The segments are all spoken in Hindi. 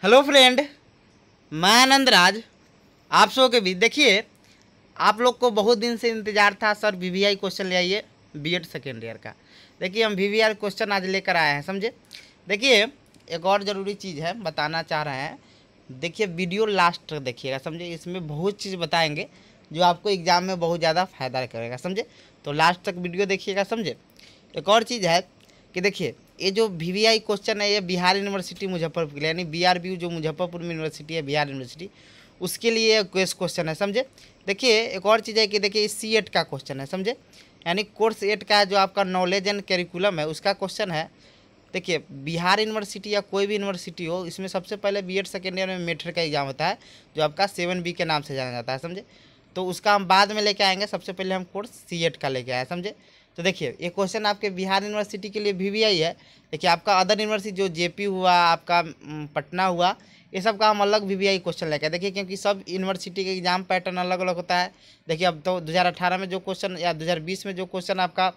हेलो फ्रेंड, मैं आनंद राज। आप सबके भी देखिए, आप लोग को बहुत दिन से इंतज़ार था सर वीवीआई क्वेश्चन ले आइए बीएड सेकेंड ईयर का। देखिए हम वीवीआई क्वेश्चन आज लेकर आए हैं, समझे। देखिए एक और ज़रूरी चीज़ है बताना चाह रहे हैं। देखिए वीडियो लास्ट तक देखिएगा, समझे। इसमें बहुत चीज़ बताएंगे जो आपको एग्ज़ाम में बहुत ज़्यादा फ़ायदा करेगा, समझे। तो लास्ट तक वीडियो देखिएगा, समझे। एक और चीज़ है कि देखिए ये जो वीवीआई क्वेश्चन है ये बिहार यूनिवर्सिटी मुजफ्फरपुर के लिए, यानी बीआरबीयू जो मुजफ्फरपुर में यूनिवर्सिटी है, बिहार यूनिवर्सिटी, उसके लिए क्वेश्चन है, समझे। देखिए एक और चीज़ है कि देखिए सीएट का क्वेश्चन है, समझे। यानी कोर्स 8 का जो आपका नॉलेज एंड करिकुलम है उसका क्वेश्चन है। देखिए बिहार यूनिवर्सिटी या कोई भी यूनिवर्सिटी हो, इसमें सबसे पहले बीएड सेकेंड ईयर में मेट्रिक का एग्जाम होता है जो आपका 7B के नाम से जाना जाता है, समझे। तो उसका हम बाद में लेके आएंगे, सबसे पहले हम कोर्स सीएट का लेके आए, समझे। तो देखिए ये क्वेश्चन आपके बिहार यूनिवर्सिटी के लिए वीवीआई है। देखिए आपका अदर यूनिवर्सिटी जो जेपी हुआ, आपका पटना हुआ, ये सब का हम अलग वीवीआई क्वेश्चन लेके आए। देखिए क्योंकि सब यूनिवर्सिटी के एग्जाम पैटर्न अलग अलग होता है। देखिए अब तो 2018 में जो क्वेश्चन या 2020 में जो क्वेश्चन आपका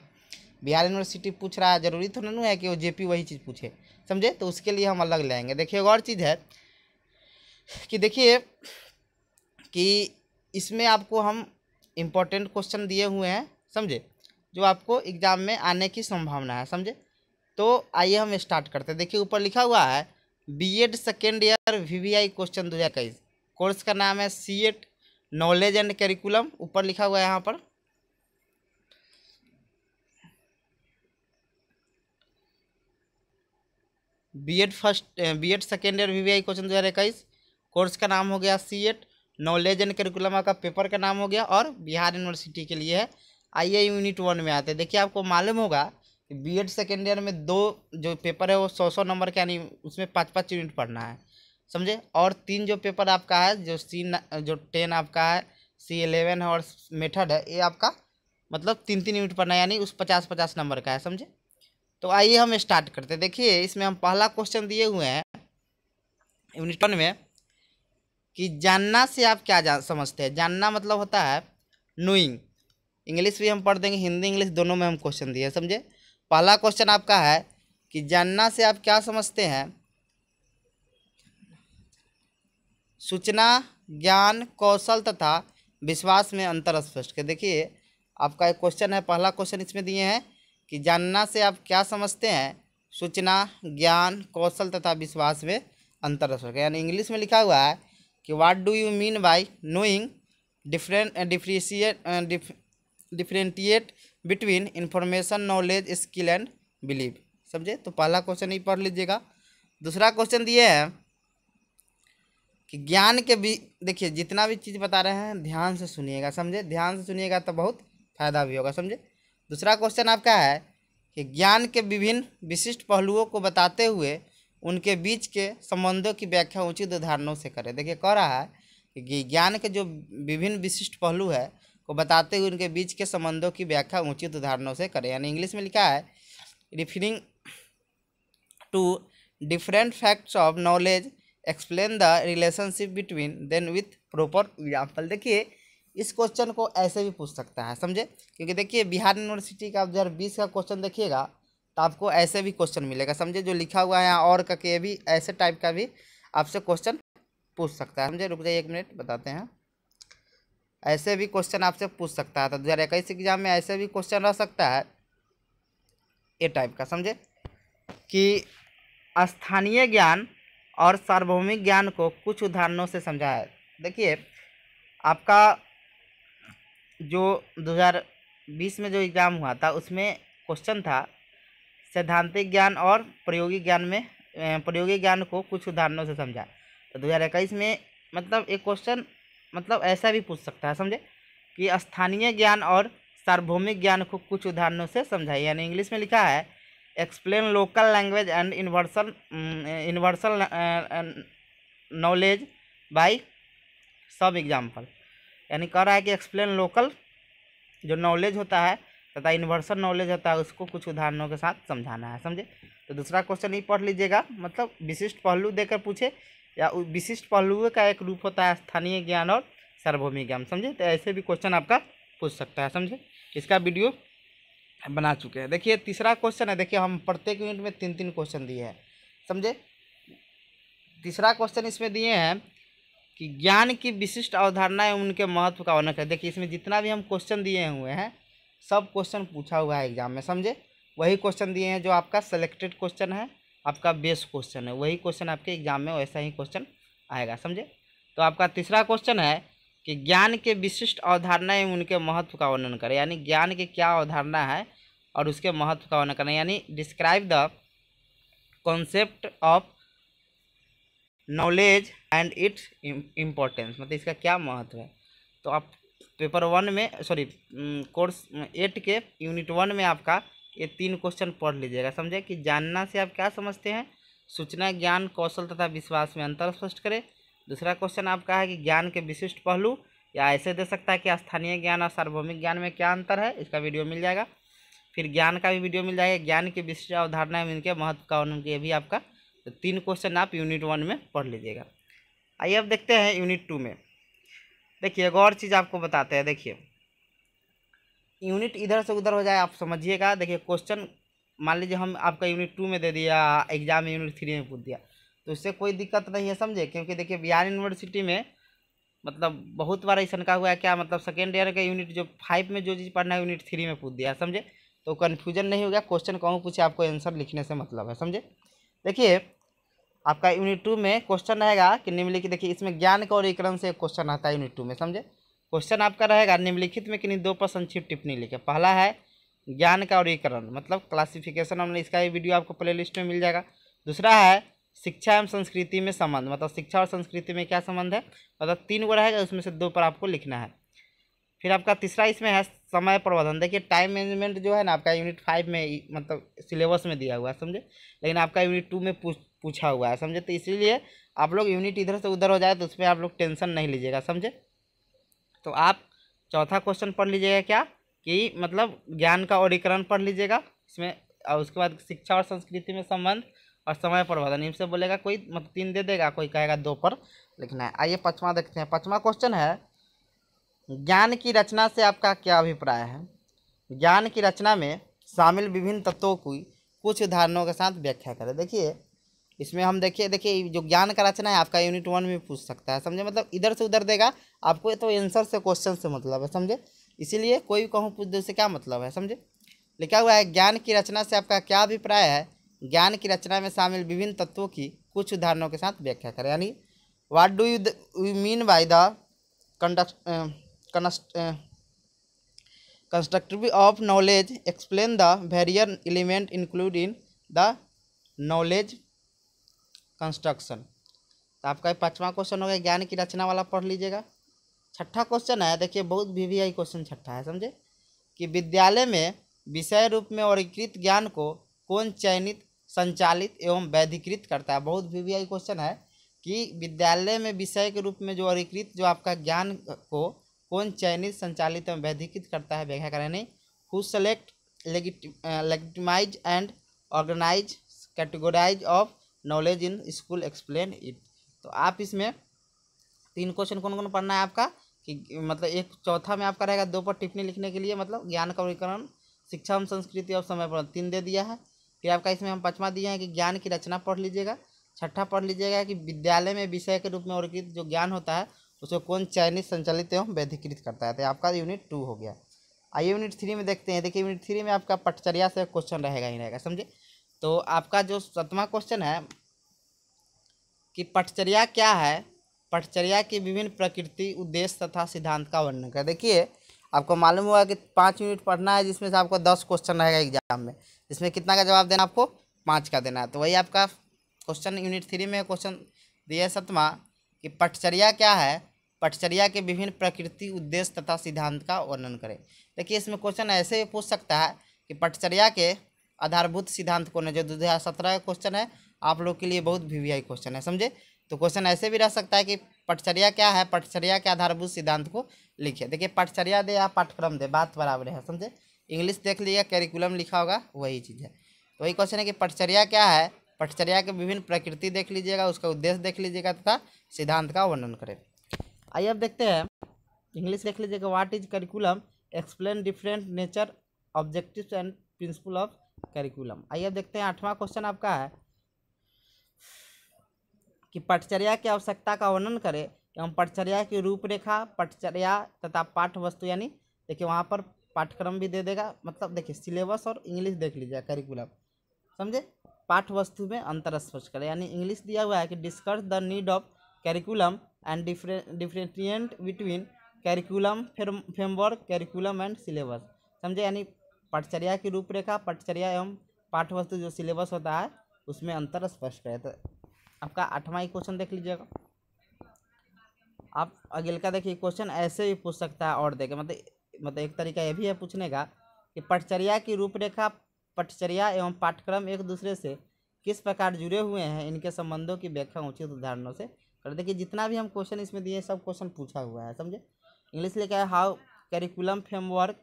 बिहार यूनिवर्सिटी पूछ रहा है, जरूरी तो नहीं है कि वो जेपी वही चीज़ पूछे, समझे। तो उसके लिए हम अलग लाएंगे। देखिए एक और चीज़ है कि देखिए कि इसमें आपको हम इम्पोर्टेंट क्वेश्चन दिए हुए हैं, समझे, जो आपको एग्ज़ाम में आने की संभावना है, समझे। तो आइए हम स्टार्ट करते हैं। देखिए ऊपर लिखा हुआ है BEd second year VVI question 2021। Course का नाम है सीएट नॉलेज एंड करिकुलम, ऊपर लिखा हुआ है यहाँ पर। BEd second year VVI question 2021। Course का नाम हो गया सीएट नॉलेज एंड करिकुलम, का पेपर का नाम हो गया, और बिहार यूनिवर्सिटी के लिए है। आइए यूनिट 1 में आते हैं। देखिए आपको मालूम होगा कि बीएड सेकेंड ईयर में 2 जो पेपर है वो 100 नंबर के, यानी उसमें 5-5 यूनिट पढ़ना है, समझे। और 3 जो पेपर आपका है, जो 10 आपका है, C11 है और मेथड है, ये आपका मतलब 3-3 यूनिट पढ़ना है, यानी उस 50-50 नंबर का है, समझे। तो आइए हम स्टार्ट करते हैं। देखिए इसमें हम पहला क्वेश्चन दिए हुए हैं यूनिट 1 में कि जानना से आप क्या समझते हैं। जानना मतलब होता है नोइंग। इंग्लिश भी हम पढ़ देंगे, हिंदी इंग्लिश दोनों में हम क्वेश्चन दिए, समझे। पहला क्वेश्चन आपका है कि जानना से आप क्या समझते हैं। सूचना, ज्ञान, कौशल तथा विश्वास में अंतर स्पष्ट कर। देखिए आपका एक क्वेश्चन है, पहला क्वेश्चन इसमें दिए हैं कि जानना से आप क्या समझते हैं। सूचना, ज्ञान, कौशल तथा विश्वास में अंतर स्पष्ट कर। यानी इंग्लिश में लिखा हुआ है कि what do you mean by knowing differentiate between information, knowledge, skill and believe, समझे। तो पहला क्वेश्चन ही पढ़ लीजिएगा। दूसरा क्वेश्चन दिए हैं कि ज्ञान के भी, देखिए जितना भी चीज़ बता रहे हैं ध्यान से सुनिएगा, समझे। ध्यान से सुनिएगा तो बहुत फायदा भी होगा, समझे। दूसरा क्वेश्चन आपका है कि ज्ञान के विभिन्न विशिष्ट पहलुओं को बताते हुए उनके बीच के संबंधों की व्याख्या उचित उदाहरणों से करें। देखिए कह रहा है कि ज्ञान के जो विभिन्न विशिष्ट पहलू है को बताते हुए उनके बीच के संबंधों की व्याख्या उचित उदाहरणों से करें। यानी इंग्लिश में लिखा है referring to different facts of knowledge explain the relationship between then with proper example. देखिए इस क्वेश्चन को ऐसे भी पूछ सकता है, समझे। क्योंकि देखिए बिहार यूनिवर्सिटी का 2020 का क्वेश्चन देखिएगा तो आपको ऐसे भी क्वेश्चन मिलेगा, समझे। जो लिखा हुआ है यहाँ और का के भी ऐसे टाइप का भी आपसे क्वेश्चन पूछ सकता है, समझे। रुक जाइए 1 मिनट बताते हैं। ऐसे भी क्वेश्चन आपसे पूछ सकता है। तो 2021 एग्जाम में ऐसे भी क्वेश्चन रह सकता है ए टाइप का, समझे, कि स्थानीय ज्ञान और सार्वभौमिक ज्ञान को कुछ उदाहरणों से समझाया। देखिए आपका जो 2020 में जो एग्ज़ाम हुआ था उसमें क्वेश्चन था सैद्धांतिक ज्ञान और प्रायोगिक ज्ञान में प्रायोगिक ज्ञान को कुछ उदाहरणों से समझा। तो 2021 में मतलब एक क्वेश्चन मतलब ऐसा भी पूछ सकता है, समझे, कि स्थानीय ज्ञान और सार्वभौमिक ज्ञान को कुछ उदाहरणों से समझाइए। यानी इंग्लिश में लिखा है explain local language and universal knowledge by सब एग्जाम्पल। यानी कह रहा है कि एक्सप्लेन लोकल जो नॉलेज होता है तथा यूनिवर्सल नॉलेज होता है उसको कुछ उदाहरणों के साथ समझाना है, समझे। तो दूसरा क्वेश्चन ही पढ़ लीजिएगा, मतलब विशिष्ट पहलू देकर पूछे या विशिष्ट पहलुओं का एक रूप होता है स्थानीय ज्ञान और सार्वभौमिक ज्ञान, समझे। तो ऐसे भी क्वेश्चन आपका पूछ सकता है, समझे। इसका वीडियो बना चुके हैं। देखिए तीसरा क्वेश्चन है, देखिए हम प्रत्येक यूनिट में 3-3 क्वेश्चन दिए हैं, समझे। तीसरा क्वेश्चन इसमें दिए हैं कि ज्ञान की विशिष्ट अवधारणाएं उनके महत्व का वर्णन करें। देखिए इसमें जितना भी हम क्वेश्चन दिए हुए हैं सब क्वेश्चन पूछा हुआ है एग्जाम में, समझे। वही क्वेश्चन दिए हैं जो आपका सेलेक्टेड क्वेश्चन है, आपका बेस क्वेश्चन है, वही क्वेश्चन आपके एग्जाम में वैसा ही क्वेश्चन आएगा, समझे। तो आपका तीसरा क्वेश्चन है कि ज्ञान के विशिष्ट अवधारणाएं उनके महत्व का वर्णन करें, यानी ज्ञान की क्या अवधारणा है और उसके महत्व का वर्णन करें, यानी describe the concept of knowledge and its importance, मतलब इसका क्या महत्व है। तो आप पेपर 1 में कोर्स 8 के यूनिट 1 में आपका ये 3 क्वेश्चन पढ़ लीजिएगा, समझे। कि जानना से आप क्या समझते हैं, सूचना, ज्ञान, कौशल तथा विश्वास में अंतर स्पष्ट करें। दूसरा क्वेश्चन आपका है कि ज्ञान के विशिष्ट पहलू, या ऐसे दे सकता है कि स्थानीय ज्ञान और सार्वभौमिक ज्ञान में क्या अंतर है, इसका वीडियो मिल जाएगा। फिर ज्ञान का भी वीडियो मिल जाएगा, ज्ञान की विशिष्ट अवधारणा में इनके महत्व का वर्णन, ये भी आपका। तो 3 क्वेश्चन आप यूनिट 1 में पढ़ लीजिएगा। आइए अब देखते हैं यूनिट 2 में। देखिए एक और चीज़ आपको बताते हैं। देखिए यूनिट इधर से उधर हो जाए आप समझिएगा। देखिए क्वेश्चन मान लीजिए हम आपका यूनिट 2 में दे दिया, एग्जाम में यूनिट 3 में पूछ दिया, तो उससे कोई दिक्कत नहीं है, समझे। क्योंकि देखिए बिहार यूनिवर्सिटी में मतलब बहुत बार ऐसा का हुआ है, क्या मतलब सेकेंड ईयर का यूनिट जो 5 में जो चीज़ पढ़ना है यूनिट 3 में पूछ दिया, समझे। तो कन्फ्यूजन नहीं हो गया, क्वेश्चन कहूँ पूछे आपको आंसर लिखने से मतलब है, समझे। देखिए आपका यूनिट 2 में क्वेश्चन रहेगा कि निम्नलिखित, देखिए इसमें ज्ञान का वर्गीकरण से एक क्वेश्चन आता है यूनिट 2 में, समझे। क्वेश्चन आपका रहेगा निम्नलिखित में किन्हीं 2 पर संक्षिप्त टिप्पणी लिखे। पहला है ज्ञान का वर्गीकरण मतलब क्लासिफिकेशन, हमने इसका भी वीडियो आपको प्ले लिस्ट में मिल जाएगा। दूसरा है शिक्षा एवं संस्कृति में संबंध, मतलब शिक्षा और संस्कृति में क्या संबंध है, मतलब 3 गो रहेगा, उसमें से 2 पर आपको लिखना है। फिर आपका तीसरा इसमें है समय प्रबंधन। देखिए टाइम मैनेजमेंट जो है ना आपका यूनिट 5 में मतलब सिलेबस में दिया हुआ है, समझे, लेकिन आपका यूनिट 2 में पूछा हुआ है, समझे। तो इसीलिए आप लोग यूनिट इधर से उधर हो जाए तो उसमें आप लोग टेंशन नहीं लीजिएगा, समझे। तो आप चौथा क्वेश्चन पढ़ लीजिएगा क्या कि मतलब ज्ञान का वर्गीकरण पढ़ लीजिएगा इसमें, और उसके बाद शिक्षा और संस्कृति में संबंध और समय प्रबंधन, इनसे बोलेगा कोई मतलब 3 दे देगा, कोई कहेगा 2 पर लिखना है। आइए 5वां देखते हैं। 5वां क्वेश्चन है ज्ञान की रचना से आपका क्या अभिप्राय है। ज्ञान की रचना में शामिल विभिन्न तत्वों की कुछ उदाहरणों के साथ व्याख्या करें। देखिए इसमें हम देखिए जो ज्ञान का रचना है आपका यूनिट 1 में पूछ सकता है, समझे। मतलब इधर से उधर देगा आपको, तो आंसर से क्वेश्चन से मतलब है, समझे। इसीलिए कोई कहूँ पूछ दे से क्या मतलब है, समझे। लिखा हुआ है ज्ञान की रचना से आपका क्या अभिप्राय है, ज्ञान की रचना में शामिल विभिन्न तत्वों की कुछ उदाहरणों के साथ व्याख्या करें। यानी what do you mean by the constructive of knowledge, explain the various element included in the knowledge construction। तो आपका 5वां क्वेश्चन हो गया, ज्ञान की रचना वाला पढ़ लीजिएगा। 6ठा क्वेश्चन है, देखिए बहुत वीवीआई क्वेश्चन 6ठा है, समझे। कि विद्यालय में विषय रूप में वर्गीकृत ज्ञान को कौन चयनित, संचालित एवं वैधिकृत करता है। बहुत वीवीआई क्वेश्चन है कि विद्यालय में विषय के रूप में जो वर्गीकृत जो आपका ज्ञान को कौन चयनित, संचालित एवं वैधिकृत करता है, व्याख्या करें। नहीं, who select, legitimize and organize, categorize of knowledge in school, explain it. तो आप इसमें 3 क्वेश्चन कौन कौन पढ़ना है आपका कि मतलब एक चौथा में आपका रहेगा 2 पर टिप्पणी लिखने के लिए, मतलब ज्ञान का वर्गीकरण, शिक्षा एवं संस्कृति और समय पर 3 दे दिया है। फिर आपका इसमें हम 5वां दिया है कि ज्ञान की रचना पढ़ लीजिएगा। 6ठा पढ़ लीजिएगा कि विद्यालय में विषय के रूप में वर्गीकृत जो ज्ञान होता है उसको कौन चयनित, संचालित एवं वैधिकृत करता है। तो आपका यूनिट 2 हो गया। आइए यूनिट 3 में देखते हैं। देखिए यूनिट 3 में आपका पटचर्या से क्वेश्चन रहेगा ही रहेगा, समझे। तो आपका जो 7वां क्वेश्चन है कि पटचर्या क्या है, पटचर्या की विभिन्न प्रकृति, उद्देश्य तथा सिद्धांत का वर्णन कर। देखिए आपको मालूम हुआ कि 5 यूनिट पढ़ना है, जिसमें से आपको 10 क्वेश्चन रहेगा एग्जाम में, जिसमें कितना का जवाब देना, आपको 5 का देना है। तो वही आपका क्वेश्चन यूनिट 3 में क्वेश्चन दिया 7वां कि पटचर्या क्या है, पटचर्या के विभिन्न प्रकृति, उद्देश्य तथा सिद्धांत का वर्णन करें। देखिए इसमें क्वेश्चन ऐसे पूछ सकता है कि पटचर्या के आधारभूत सिद्धांत कौन है, जो 2017 का क्वेश्चन है, आप लोग के लिए बहुत वीवीआई क्वेश्चन है, समझे। तो क्वेश्चन ऐसे भी रह सकता है कि पटचर्या क्या है, पटचर्या के आधारभूत सिद्धांत को लिखिए। देखिए पटचर्या दे या पाठ्यक्रम दे, बात बराबर है, समझे। इंग्लिश देख लीजिए, कैरिकुलम लिखा होगा, वही चीज़ है। तो वही क्वेश्चन है कि पटचर्या क्या है, पटचर्या के विभिन्न प्रकृति देख लीजिएगा, उसका उद्देश्य देख लीजिएगा तथा सिद्धांत का वर्णन करें। आइए अब देखते हैं, इंग्लिश देख लीजिएगा। What is curriculum, explain different nature, objectives and principle of curriculum. आइए अब देखते हैं 8वां क्वेश्चन आपका है कि पटचर्या की आवश्यकता का वर्णन करे एवं पटचर्या की रूपरेखा, पटचर्या तथा पाठ्य वस्तु, यानी देखिए वहाँ पर पाठ्यक्रम भी दे देगा, मतलब देखिए सिलेबस और इंग्लिश देख लीजिए करिकुलम, समझे। पाठ्य वस्तु में अंतर स्पष्ट करें, यानी इंग्लिश दिया हुआ है कि discuss the need of curriculum and differentiate between curriculum framework, curriculum and syllabus, समझे। यानी पटचर्या की रूपरेखा, पटचर्या एवं पाठ्य वस्तु जो सिलेबस होता है उसमें अंतर स्पष्ट करें। तो आपका 8वां क्वेश्चन देख लीजिएगा। आप अगले का देखिए क्वेश्चन ऐसे भी पूछ सकता है और देखे, मतलब एक तरीका ये भी है पूछने का कि पटचर्या की रूपरेखा, पटचर्या एवं पाठ्यक्रम एक दूसरे से किस प्रकार जुड़े हुए हैं, इनके संबंधों की व्याख्या उचित उदाहरणों से कर। देखिए जितना भी हम क्वेश्चन इसमें दिए सब क्वेश्चन पूछा हुआ है, समझे। इंग्लिश लिखा है how curriculum framework,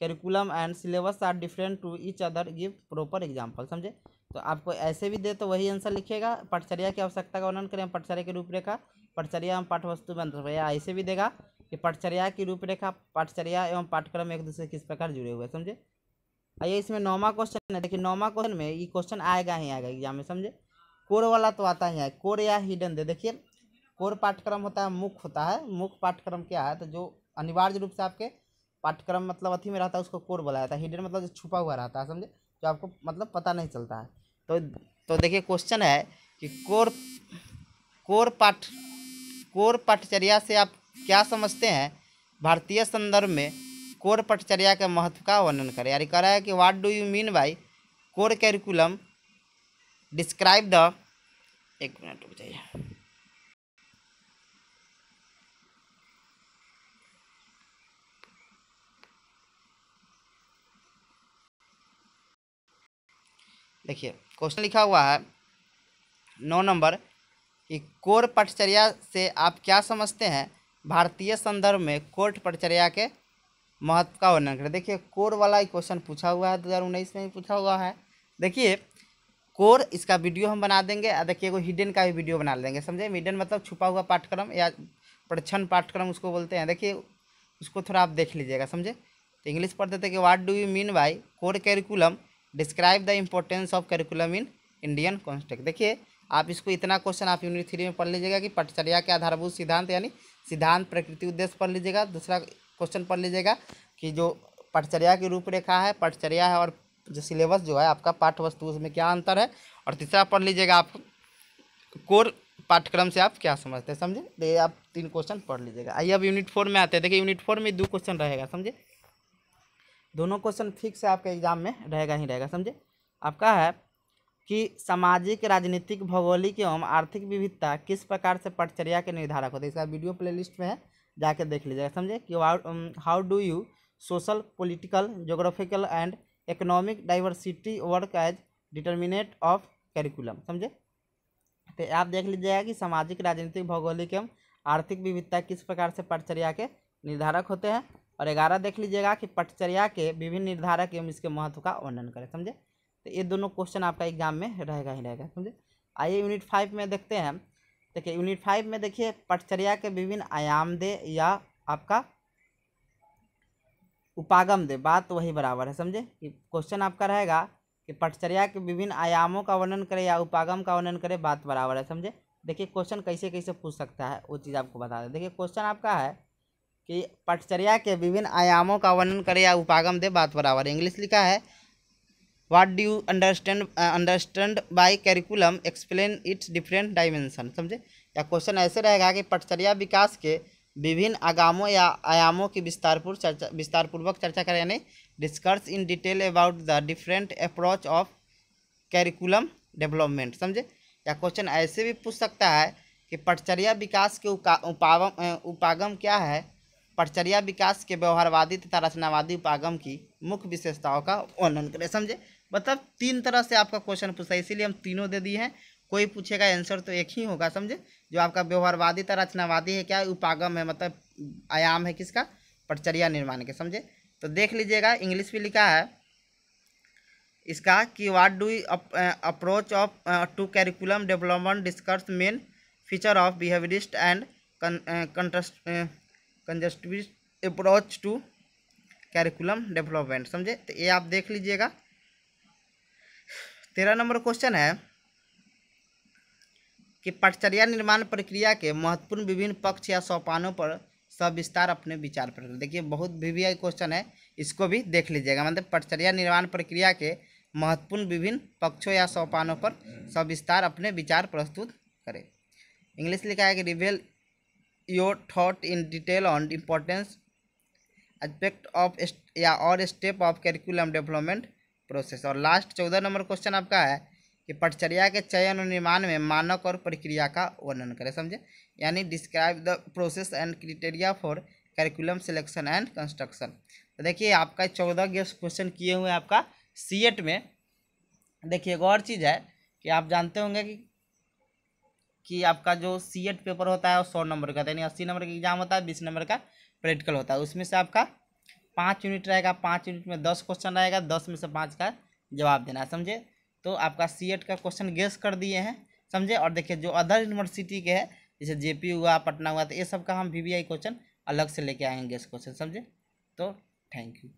curriculum and syllabus are different to each other, give proper example, समझे। तो आपको ऐसे भी दे तो वही आंसर लिखिएगा। पटचर्या की आवश्यकता का वर्णन करें, पटचर्या की रूपरेखा, पटचर्या एवं पाठ्यवस्तु में अंतर, या ऐसे भी देगा कि पटचर्या की रूपरेखा, पटचर्या एवं पाठ्यक्रम एक दूसरे किस प्रकार जुड़े हुए, समझे। आइए इसमें 9वां क्वेश्चन है। देखिए 9वां क्वेश्चन में ये क्वेश्चन आएगा ही आएगा एग्जाम में, समझे। कोर वाला तो आता ही है, कोर या हिडन दे। देखिए कोर पाठ्यक्रम होता है, मुख्य होता है। मुख्य पाठ्यक्रम क्या है, तो जो अनिवार्य रूप से आपके पाठ्यक्रम मतलब अथी में रहता है उसको कोर बोला जाता है। हिडन मतलब जो छुपा हुआ रहता है, समझे, जो आपको मतलब पता नहीं चलता है। तो देखिए क्वेश्चन है कि कोर पाठ कोर पटचर्या से आप क्या समझते हैं, भारतीय संदर्भ में कोर पटचर्या के महत्व का वर्णन करें। यानी कह रहा है कि what do you mean by core curriculum, describe the, एक मिनट रुक जाइए, देखिए क्वेश्चन लिखा हुआ है 9 नंबर कि कोर पटचर्या से आप क्या समझते हैं, भारतीय संदर्भ में कोर पटचर्या के महत्व का वर्णन करें। देखिए कोर वाला ही क्वेश्चन पूछा हुआ है, 2019 में ही पूछा हुआ है। देखिए कोर इसका वीडियो हम बना देंगे, देखिए वो हिडन का भी वीडियो बना देंगे, समझे। हिडन मतलब छुपा हुआ पाठ्यक्रम या प्रच्छन्न पाठ्यक्रम उसको बोलते हैं। देखिए उसको थोड़ा आप देख लीजिएगा, समझे। तो इंग्लिश पढ़ते थे कि what do you mean by core curriculum, describe the importance of curriculum in Indian context. देखिए आप इसको इतना क्वेश्चन आप यूनिट 3 में पढ़ लीजिएगा कि पटचर्या के आधारभूत सिद्धांत, यानी सिद्धांत, प्रकृति, उद्देश्य पढ़ लीजिएगा। दूसरा क्वेश्चन पढ़ लीजिएगा कि जो पटचर्या की रूपरेखा है, पटचर्या है, और जो सिलेबस जो है आपका पाठ्य वस्तु उसमें क्या अंतर है। और तीसरा पढ़ लीजिएगा आप कोर पाठ्यक्रम से आप क्या समझते हैं, समझे। तो ये आप 3 क्वेश्चन पढ़ लीजिएगा। आइए अब यूनिट 4 में आते हैं। देखिए यूनिट 4 में 2 क्वेश्चन रहेगा, समझे। दोनों क्वेश्चन फिक्स है आपके एग्जाम में रहेगा ही रहेगा, समझे। आपका है कि सामाजिक, राजनीतिक, भौगोलिक एवं आर्थिक विविधता किस प्रकार से पटचर्या के निर्धारक होते हैं। इसका वीडियो प्लेलिस्ट में है, जाके देख लीजिएगा, समझे। कि how do you social, political, geographical and economic diversity work as determinant of curriculum, समझे। तो आप देख लीजिएगा कि सामाजिक, राजनीतिक, भौगोलिक एवं आर्थिक विविधता किस प्रकार से पटचर्या के निर्धारक होते हैं। और 11 देख लीजिएगा कि पटचर्या के विभिन्न निर्धारक एवं इसके महत्व का वर्णन करें, समझे। तो ये दोनों क्वेश्चन आपका एग्जाम में रहेगा ही रहेगा, समझे। आइए यूनिट 5 में देखते हैं। देखिए यूनिट 5 में देखिए पटचर्या के विभिन्न आयाम दे या आपका उपागम दे, बात तो वही बराबर है, समझे। कि क्वेश्चन आपका रहेगा कि पटचर्या के विभिन्न आयामों का वर्णन करें या उपागम का वर्णन करें, बात बराबर है, समझे। देखिए क्वेश्चन कैसे कैसे पूछ सकता है वो चीज़ आपको बता दें। देखिए क्वेश्चन आपका है कि पटचर्या के विभिन्न आयामों का वर्णन करें या उपागम दे, बात बराबर है। इंग्लिश लिखा है what do you understand by curriculum, explain it's different dimension, समझे। या क्वेश्चन ऐसे रहेगा कि पटचर्या विकास के विभिन्न आगामों या आयामों की विस्तारपूर्वक चर्चा करें, यानी discuss in detail about the different approach of curriculum development, समझे। या क्वेश्चन ऐसे भी पूछ सकता है कि पटचर्या विकास के उपागम क्या है, पटचर्या विकास के व्यवहारवादी तथा रचनावादी उपागम की मुख्य विशेषताओं का वर्णन करें, समझे। मतलब 3 तरह से आपका क्वेश्चन पूछा है, इसीलिए हम तीनों दे दिए हैं। कोई पूछेगा आंसर तो एक ही होगा, समझे। जो आपका व्यवहारवादी तथा रचनावादी है क्या है, उपागम है, मतलब आयाम है किसका, पटचर्या निर्माण के, समझे। तो देख लीजिएगा इंग्लिश भी लिखा है इसका कि what do approach of to curriculum development, discuss main feature of behaviourist and constructivist approach to curriculum development, समझे। तो ये आप देख लीजिएगा। 13 नंबर क्वेश्चन है कि पटचर्या निर्माण प्रक्रिया के महत्वपूर्ण विभिन्न पक्ष या सोपानों पर सविस्तार अपने विचार प्रकट। देखिए बहुत VVI क्वेश्चन है, इसको भी देख लीजिएगा। मतलब पटचर्या निर्माण प्रक्रिया के महत्वपूर्ण विभिन्न पक्षों या सोपानों पर सविस्तार अपने विचार प्रस्तुत करें। इंग्लिश लिखा है कि reveal your thought in detail on importance aspect of या और step of curriculum development process. और लास्ट 14 नंबर क्वेश्चन आपका है कि पटचर्या के चयन और निर्माण में मानक और प्रक्रिया का वर्णन करें। समझे, यानी describe the process and criteria for curriculum selection and construction. तो देखिए आपका 14 गेस्ट क्वेश्चन किए हुए हैं आपका सीएट में। देखिए एक और चीज़ है कि आप जानते होंगे कि आपका जो सीएट पेपर होता है वो 100 नंबर का, यानी 80 नंबर का एग्जाम होता है, 20 नंबर का प्रैक्टिकल होता है। उसमें से आपका 5 यूनिट रहेगा, 5 यूनिट में 10 क्वेश्चन रहेगा, 10 में से 5 का जवाब देना है। समझे, तो आपका सीएट का क्वेश्चन गेस कर दिए हैं। समझे, और देखिए जो अदर यूनिवर्सिटी के हैं जैसे जेपी हुआ, पटना हुआ, तो ये सब का हम VVI क्वेश्चन अलग से लेके आएंगे गेस क्वेश्चन। समझे, तो थैंक यू।